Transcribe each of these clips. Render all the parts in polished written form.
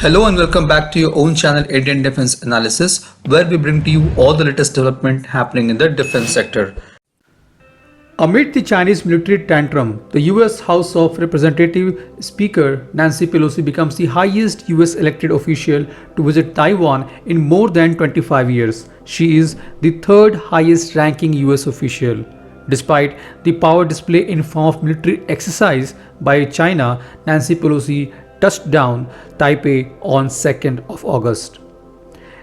Hello and welcome back to your own channel Indian Defense Analysis, where we bring to you all the latest development happening in the defense sector. Amid the Chinese military tantrum, the US House of Representatives Speaker Nancy Pelosi becomes the highest US elected official to visit Taiwan in more than 25 years. She is the third highest ranking US official. Despite the power display in form of military exercise by China, Nancy Pelosi touched down Taipei on 2nd of August.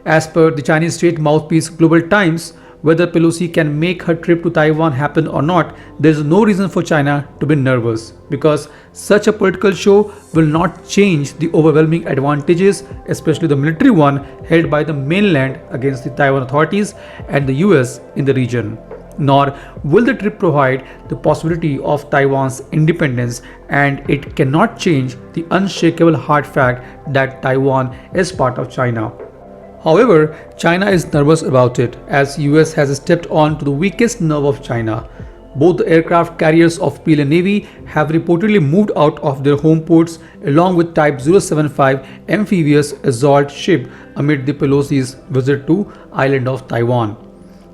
As per the Chinese state mouthpiece Global Times, whether Pelosi can make her trip to Taiwan happen or not, there is no reason for China to be nervous, because such a political show will not change the overwhelming advantages, especially the military one, held by the mainland against the Taiwan authorities and the US in the region. Nor will the trip provide the possibility of Taiwan's independence, and it cannot change the unshakable hard fact that Taiwan is part of China. However, China is nervous about it, as US has stepped on to the weakest nerve of China. Both the aircraft carriers of PLA Navy have reportedly moved out of their home ports, along with Type 075 amphibious assault ship amid the Pelosi's visit to island of Taiwan.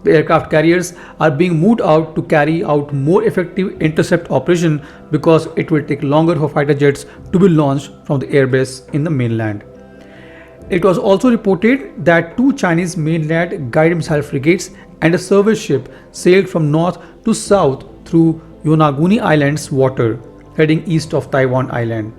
The aircraft carriers are being moved out to carry out more effective intercept operation, because it will take longer for fighter jets to be launched from the airbase in the mainland. It was also reported that two Chinese mainland guided missile frigates and a survey ship sailed from north to south through Yonaguni Island's water, heading east of Taiwan Island.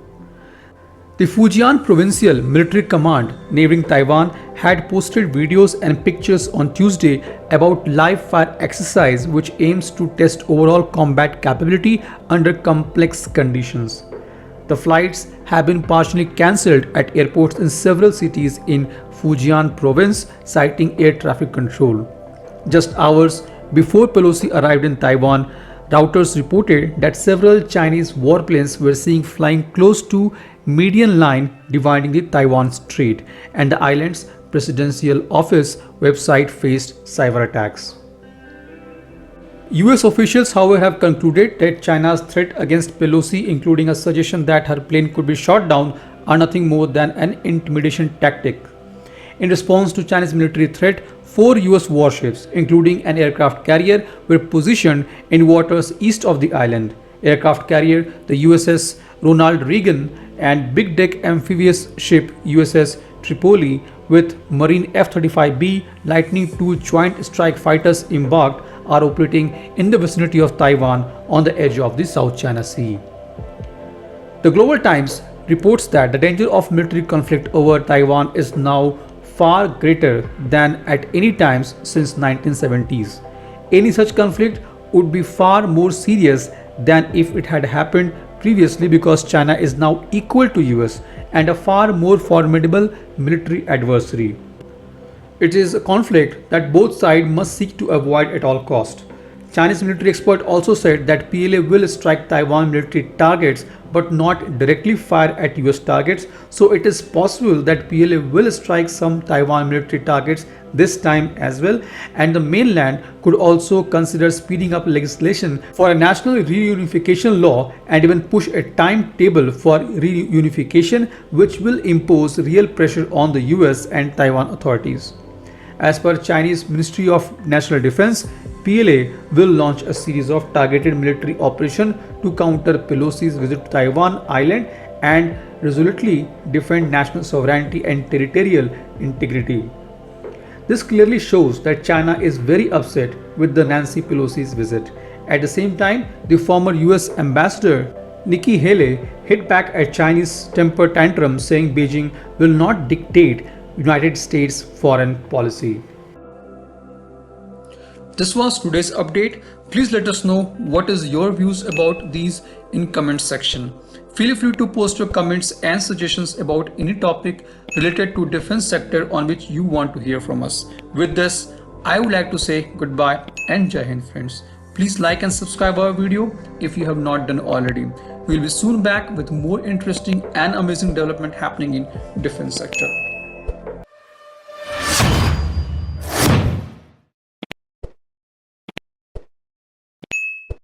The Fujian Provincial Military Command neighboring Taiwan had posted videos and pictures on Tuesday about live fire exercise which aims to test overall combat capability under complex conditions. The flights have been partially cancelled at airports in several cities in Fujian province, citing air traffic control. Just hours before Pelosi arrived in Taiwan, routers reported that several Chinese warplanes were seen flying close to median line dividing the Taiwan Strait, and the island's presidential office website faced cyber attacks. US officials, however, have concluded that China's threat against Pelosi, including a suggestion that her plane could be shot down, are nothing more than an intimidation tactic. In response to Chinese military threat, 4 US warships, including an aircraft carrier, were positioned in waters east of the island. Aircraft carrier the USS Ronald Reagan and big deck amphibious ship USS Tripoli with Marine F-35B Lightning II Joint Strike Fighters embarked are operating in the vicinity of Taiwan on the edge of the South China Sea. The Global Times reports that the danger of military conflict over Taiwan is now far greater than at any time since 1970s. Any such conflict would be far more serious than if it had happened previously, because China is now equal to US and a far more formidable military adversary. It is a conflict that both sides must seek to avoid at all cost. Chinese military expert also said that PLA will strike Taiwan military targets but not directly fire at US targets, so it is possible that PLA will strike some Taiwan military targets this time as well, and the mainland could also consider speeding up legislation for a national reunification law and even push a timetable for reunification, which will impose real pressure on the US and Taiwan authorities. As per Chinese Ministry of National Defense, PLA will launch a series of targeted military operations to counter Pelosi's visit to Taiwan Island and resolutely defend national sovereignty and territorial integrity. This clearly shows that China is very upset with the Nancy Pelosi's visit. At the same time, the former US Ambassador Nikki Haley hit back at Chinese temper tantrum, saying Beijing will not dictate United States foreign policy. This was today's update. Please let us know what is your views about these in comment section. Feel free to post your comments and suggestions about any topic related to defense sector on which you want to hear from us. With this, I would like to say goodbye and Jai Hind, friends. Please like and subscribe our video if you have not done already. We will be soon back with more interesting and amazing development happening in defense sector.